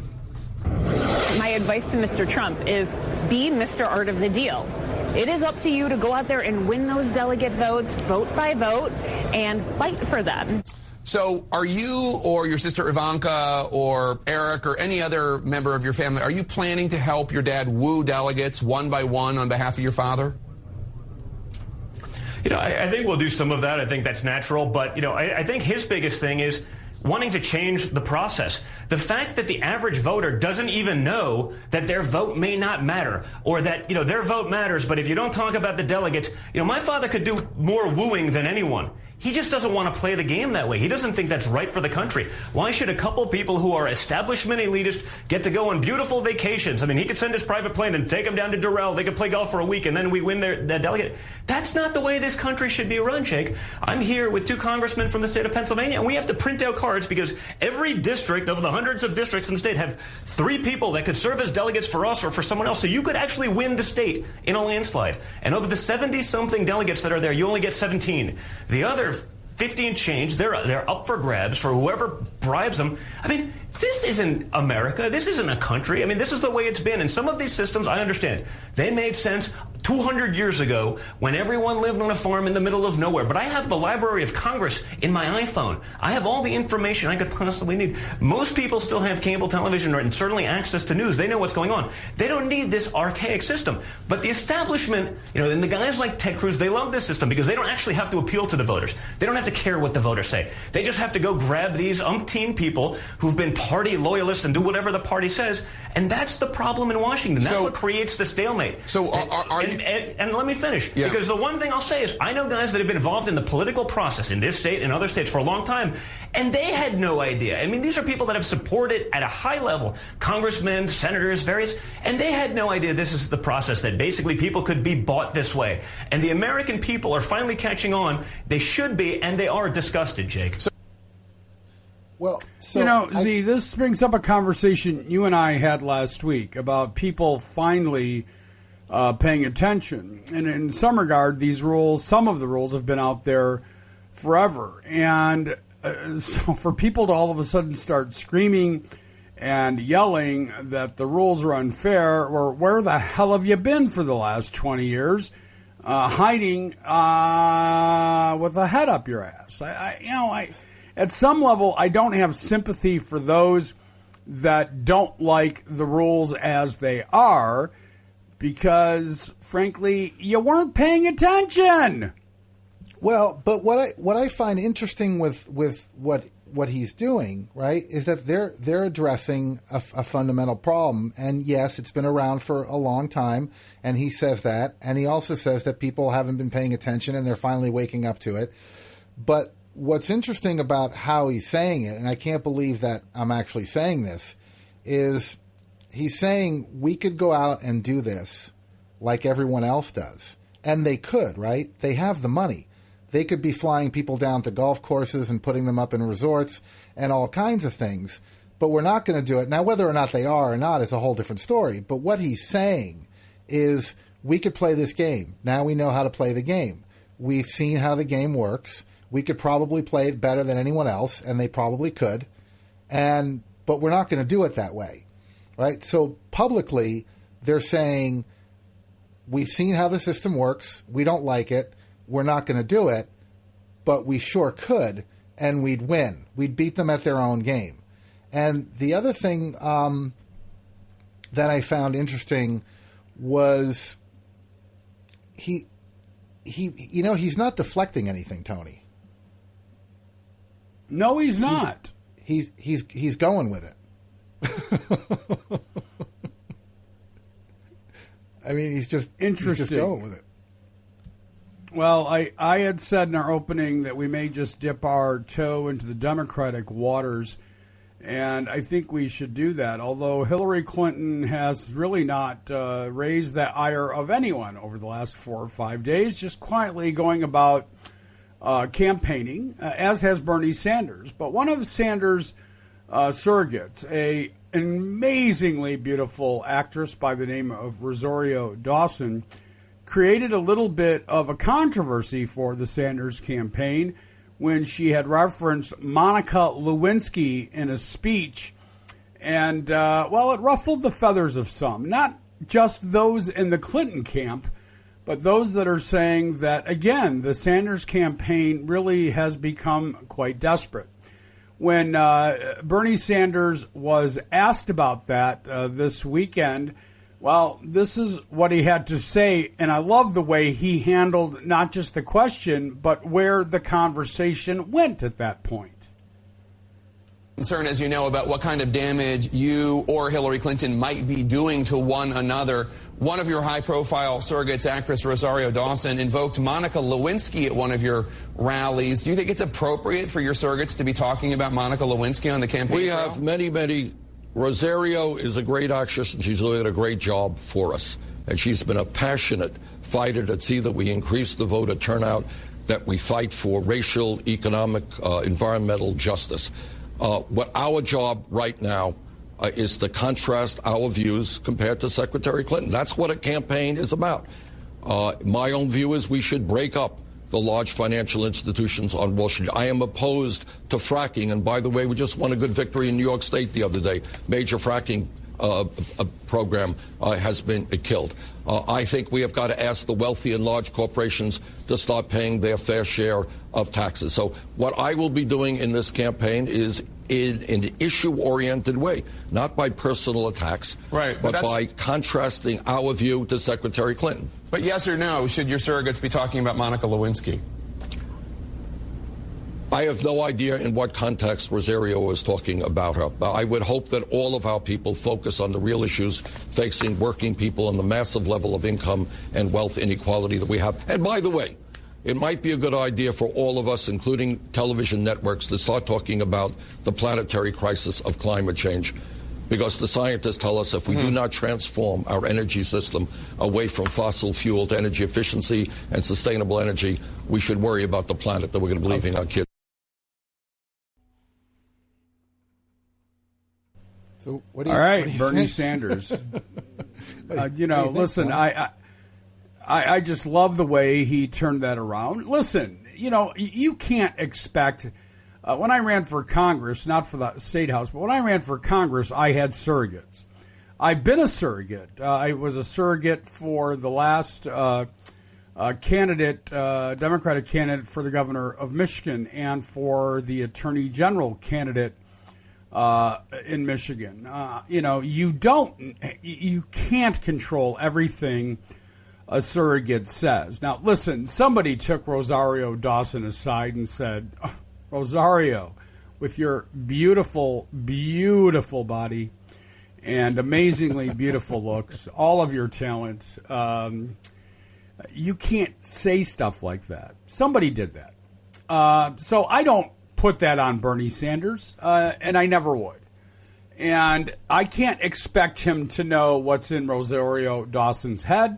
My advice to Mr. Trump is be Mr. Art of the Deal. It is up to you to go out there and win those delegate votes, vote by vote, and fight for them. So are you or your sister Ivanka or Eric or any other member of your family, are you planning to help your dad woo delegates one by one on behalf of your father? I think we'll do some of that. I think that's natural. But, I think his biggest thing is wanting to change the process. The fact that the average voter doesn't even know that their vote may not matter, or that, their vote matters, but if you don't talk about the delegates, my father could do more wooing than anyone. He just doesn't want to play the game that way. He doesn't think that's right for the country. Why should a couple people who are establishment elitists get to go on beautiful vacations? I mean, he could send his private plane and take them down to Durrell. They could play golf for a week, and then we win their delegate. That's not the way this country should be run, Jake. I'm here with 2 congressmen from the state of Pennsylvania, and we have to print out cards because every district of the hundreds of districts in the state have 3 people that could serve as delegates for us or for someone else. So you could actually win the state in a landslide. And of the 70-something delegates that are there, you only get 17. The other 50 and change, they're up for grabs for whoever bribes them. I mean, this isn't America. This isn't a country. I mean, this is the way it's been. And some of these systems, I understand, they made sense 200 years ago when everyone lived on a farm in the middle of nowhere. But I have the Library of Congress in my iPhone. I have all the information I could possibly need. Most people still have cable television and certainly access to news. They know what's going on. They don't need this archaic system. But the establishment, and the guys like Ted Cruz, they love this system because they don't actually have to appeal to the voters. They don't have to care what the voters say. They just have to go grab these umpteen people who've been party loyalists and do whatever the party says. And that's the problem in Washington. That's what creates the stalemate. So and let me finish. Yeah. Because the one thing I'll say is I know guys that have been involved in the political process in this state and other states for a long time, and they had no idea. I mean, these are people that have supported at a high level, congressmen, senators, various, and they had no idea this is the process, that basically people could be bought this way. And the American people are finally catching on. They should be, and they are disgusted, Jake. Well, so Z, this brings up a conversation you and I had last week about people finally paying attention. And in some regard, some of the rules have been out there forever. And so for people to all of a sudden start screaming and yelling that the rules are unfair, or where the hell have you been for the last 20 years, hiding with a head up your ass? At some level, I don't have sympathy for those that don't like the rules as they are, because, frankly, you weren't paying attention. Well, but what I find interesting with what he's doing, right, is that they're addressing a fundamental problem. And yes, it's been around for a long time, and he says that, and he also says that people haven't been paying attention and they're finally waking up to it. But what's interesting about how he's saying it, and I can't believe that I'm actually saying this, is he's saying we could go out and do this like everyone else does. And they could, right? They have the money. They could be flying people down to golf courses and putting them up in resorts and all kinds of things. But we're not going to do it. Now, whether or not they are or not is a whole different story. But what he's saying is we could play this game. Now we know how to play the game. We've seen how the game works. We could probably play it better than anyone else, and they probably could. But we're not going to do it that way, right? So publicly, they're saying, we've seen how the system works. We don't like it. We're not going to do it, but we sure could, and we'd win. We'd beat them at their own game. And the other thing that I found interesting was he's not deflecting anything, Tony. No, he's not. He's going with it. I mean, he's just going with it. Well, I had said in our opening that we may just dip our toe into the Democratic waters, and I think we should do that. Although Hillary Clinton has really not raised the ire of anyone over the last 4 or 5 days, just quietly going about campaigning, as has Bernie Sanders. But one of Sanders' surrogates, an amazingly beautiful actress by the name of Rosario Dawson, created a little bit of a controversy for the Sanders campaign when she had referenced Monica Lewinsky in a speech. And, it ruffled the feathers of some. Not just those in the Clinton camp, but those that are saying that, again, the Sanders campaign really has become quite desperate. When Bernie Sanders was asked about that this weekend, well, this is what he had to say, and I love the way he handled not just the question, but where the conversation went at that point. Concern, as you know, about what kind of damage you or Hillary Clinton might be doing to one another. One of your high-profile surrogates, actress Rosario Dawson, invoked Monica Lewinsky at one of your rallies. Do you think it's appropriate for your surrogates to be talking about Monica Lewinsky on the campaign We trail? have many. Rosario is a great actress, and she's doing a great job for us. And she's been a passionate fighter to see that we increase the voter turnout, that we fight for racial, economic, environmental justice. What our job right now is to contrast our views compared to Secretary Clinton. That's what a campaign is about. My own view is we should break up the large financial institutions on Wall Street. I am opposed to fracking. And by the way, we just won a good victory in New York State the other day. Major fracking program has been killed. I think we have got to ask the wealthy and large corporations to start paying their fair share of taxes. So what I will be doing in this campaign is in an issue-oriented way, not by personal attacks, right, but by contrasting our view to Secretary Clinton. But yes or no, should your surrogates be talking about Monica Lewinsky? I have no idea in what context Rosario was talking about her. I would hope that all of our people focus on the real issues facing working people and the massive level of income and wealth inequality that we have. And by the way, it might be a good idea for all of us, including television networks, to start talking about the planetary crisis of climate change. Because the scientists tell us if we do not transform our energy system away from fossil fuel to energy efficiency and sustainable energy, we should worry about the planet that we're going to be leaving our kids. So all right, Bernie Sanders. Listen, I just love the way he turned that around. Listen, you can't expect. When I ran for Congress, not for the State House, but when I ran for Congress, I had surrogates. I've been a surrogate. I was a surrogate for the last Democratic candidate for the governor of Michigan and for the Attorney General candidate in Michigan. You can't control everything a surrogate says. Now, listen, somebody took Rosario Dawson aside and said, Rosario, with your beautiful, beautiful body and amazingly beautiful looks, all of your talent, you can't say stuff like that. Somebody did that. So I don't put that on Bernie Sanders, and I never would. And I can't expect him to know what's in Rosario Dawson's head.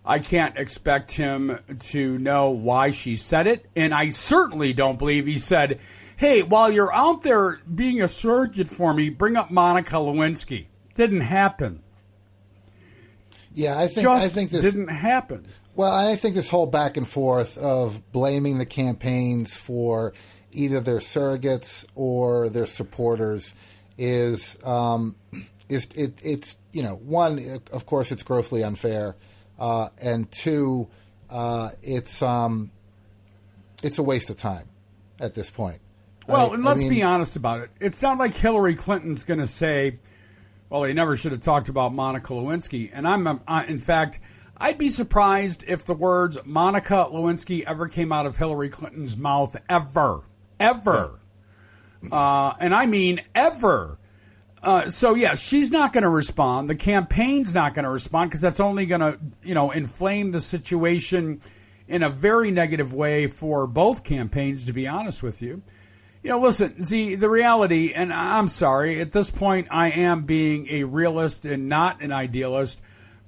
I can't expect him to know why she said it. And I certainly don't believe he said, hey, while you're out there being a surrogate for me, bring up Monica Lewinsky. Didn't happen. Yeah, I think this didn't happen. Well, I think this whole back and forth of blaming the campaigns for either their surrogates or their supporters is one, of course, it's grossly unfair. And two, it's a waste of time at this point. Well, and let's be honest about it. It's not like Hillary Clinton's going to say, well, he never should have talked about Monica Lewinsky. And in fact, I'd be surprised if the words Monica Lewinsky ever came out of Hillary Clinton's mouth ever. And I mean ever. She's not going to respond. The campaign's not going to respond because that's only going to, inflame the situation in a very negative way for both campaigns, to be honest with you. Listen, see, the reality, and I'm sorry, at this point I am being a realist and not an idealist.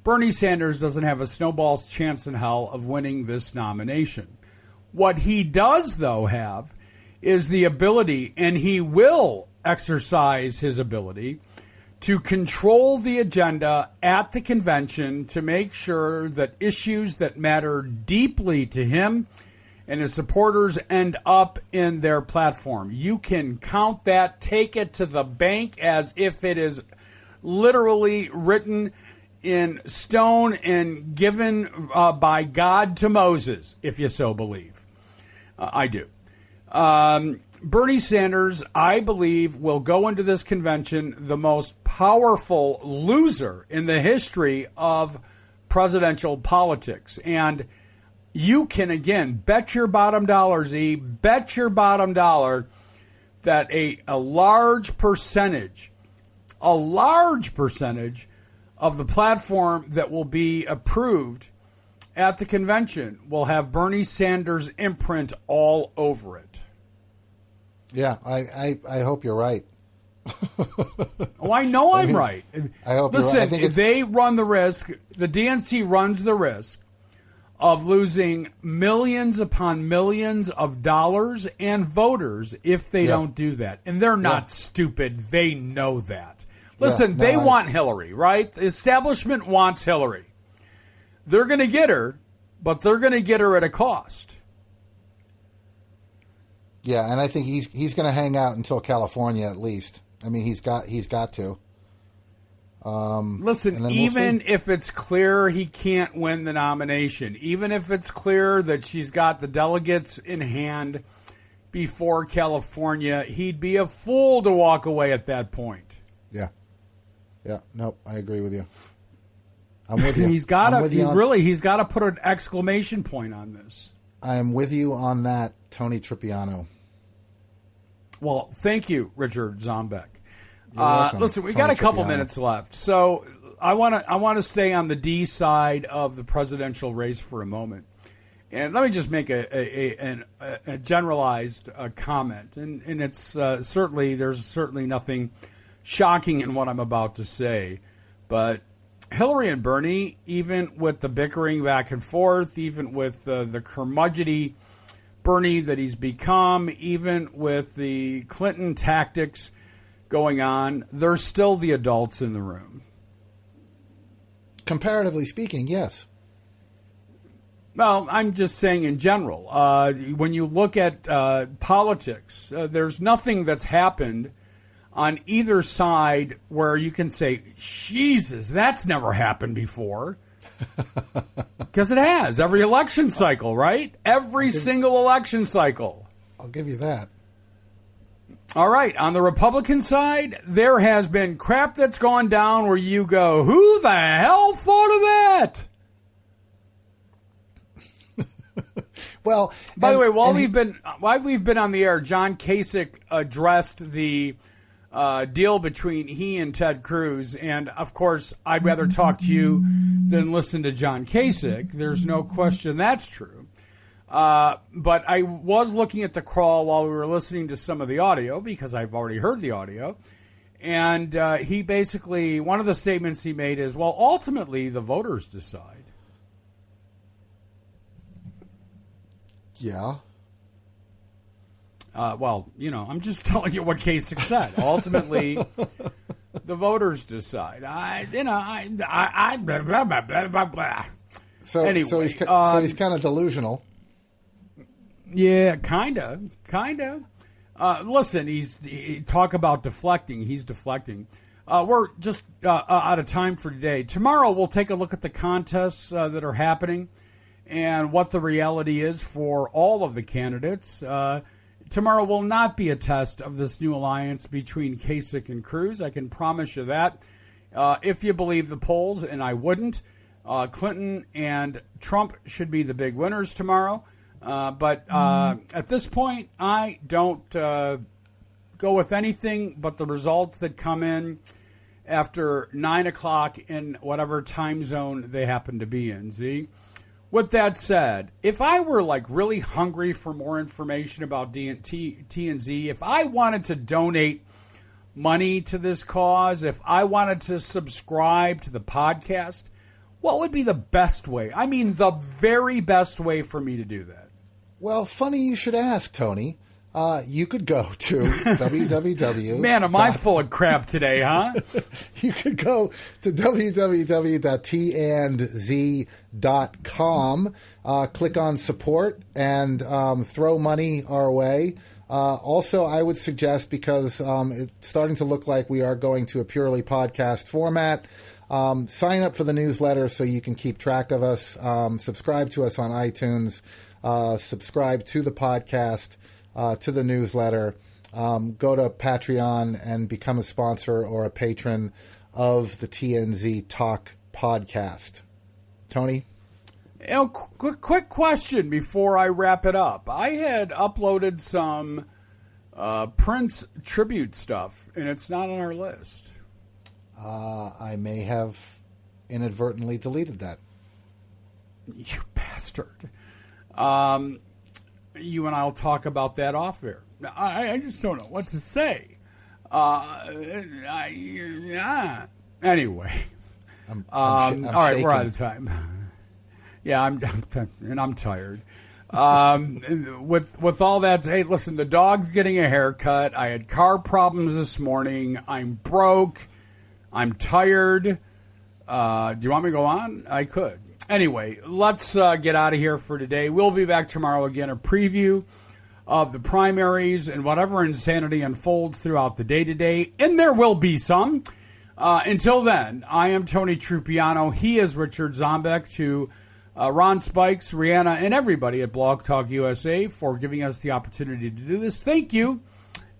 Bernie Sanders doesn't have a snowball's chance in hell of winning this nomination. What he does, though, have is the ability, and he will exercise his ability to control the agenda at the convention to make sure that issues that matter deeply to him and his supporters end up in their platform. You can count that, take it to the bank as if it is literally written in stone and given by God to Moses, if you so believe. I do. Bernie Sanders, I believe, will go into this convention the most powerful loser in the history of presidential politics. And you can, again, bet your bottom dollar, Z, bet your bottom dollar that a large percentage of the platform that will be approved at the convention will have Bernie Sanders' imprint all over it. Yeah, I hope you're right. Oh, I know I'm right. I hope Listen, you're right. I think they run the risk, the DNC runs the risk of losing millions upon millions of dollars and voters if they don't do that. And they're not stupid. They know that. Listen, they want Hillary, right? The establishment wants Hillary. They're going to get her, but they're going to get her at a cost. Yeah, and I think he's going to hang out until California at least. I mean, he's got to. Listen, even if it's clear he can't win the nomination, even if it's clear that she's got the delegates in hand before California, he'd be a fool to walk away at that point. Yeah. Yeah. Nope. I agree with you. I'm with you. He's got to put an exclamation point on this. I'm with you on that, Tony Tripiano. Well, thank you, Richard Zombeck. Listen, we Tony got a couple Tripiano. minutes left, so I want to stay on the D side of the presidential race for a moment, and let me just make a generalized comment, and it's there's certainly nothing shocking in what I'm about to say, but Hillary and Bernie, even with the bickering back and forth, even with the curmudgeony Bernie that he's become, even with the Clinton tactics going on, they're still the adults in the room. Comparatively speaking, yes. Well, I'm just saying in general. When you look at politics, there's nothing that's happened on either side where you can say, Jesus, that's never happened before. Because it has. Every election cycle, right? Every single election cycle. I'll give you that. All right. On the Republican side, there has been crap that's gone down where you go, who the hell thought of that? Well, by the way, while we've been on the air, John Kasich addressed the deal between he and Ted Cruz, and of course, I'd rather talk to you than listen to John Kasich. There's no question that's true. But I was looking at the crawl while we were listening to some of the audio, because I've already heard the audio, and he basically, one of the statements he made is, well, ultimately, the voters decide. Yeah. Well, I'm just telling you what Kasich said. Ultimately, the voters decide. Blah, blah, blah, blah. So anyway, so he's kind of delusional. Yeah, kind of. Listen, he talk about deflecting. He's deflecting. We're just out of time for today. Tomorrow, we'll take a look at the contests that are happening and what the reality is for all of the candidates. Tomorrow will not be a test of this new alliance between Kasich and Cruz. I can promise you that. If you believe the polls, and I wouldn't, Clinton and Trump should be the big winners tomorrow. But at this point, I don't go with anything but the results that come in after 9 o'clock in whatever time zone they happen to be in. See? With that said, if I were really hungry for more information about TNZ, if I wanted to donate money to this cause, if I wanted to subscribe to the podcast, what would be the best way? I mean, the very best way for me to do that. Well, funny you should ask, Tony. You could go to www. Man, am I full of crap today, huh? You could go to www.tandz.com, click on support, and throw money our way. Also, I would suggest, because it's starting to look like we are going to a purely podcast format, sign up for the newsletter so you can keep track of us. Subscribe to us on iTunes. Subscribe to the podcast. To the newsletter, go to Patreon and become a sponsor or a patron of the TNZ Talk podcast. Tony? Quick question before I wrap it up. I had uploaded some Prince tribute stuff, and it's not on our list. I may have inadvertently deleted that. You bastard. You and I will talk about that off air. I just don't know what to say. Anyway. All right, we're out of time. Yeah, I'm tired. With all that, hey, listen, the dog's getting a haircut. I had car problems this morning. I'm broke. I'm tired. Do you want me to go on? I could. Anyway, let's get out of here for today. We'll be back tomorrow again, a preview of the primaries and whatever insanity unfolds throughout the day today, and there will be some. Until then, I am Tony Trupiano. He is Richard Zombeck. To Ron Spikes, Rihanna, and everybody at Blog Talk USA for giving us the opportunity to do this. Thank you.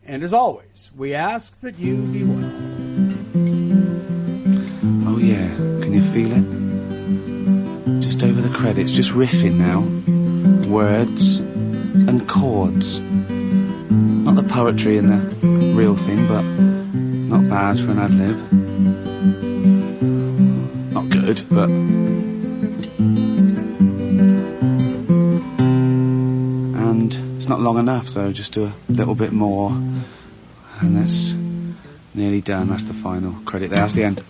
And as always, we ask that you be well. Oh yeah, can you feel it? Just over the credits, just riffing now. Words and chords. Not the poetry and the real thing, but not bad for an ad-lib. Not good, but... And it's not long enough, so just do a little bit more. And that's nearly done. That's the final credit there. That's the end.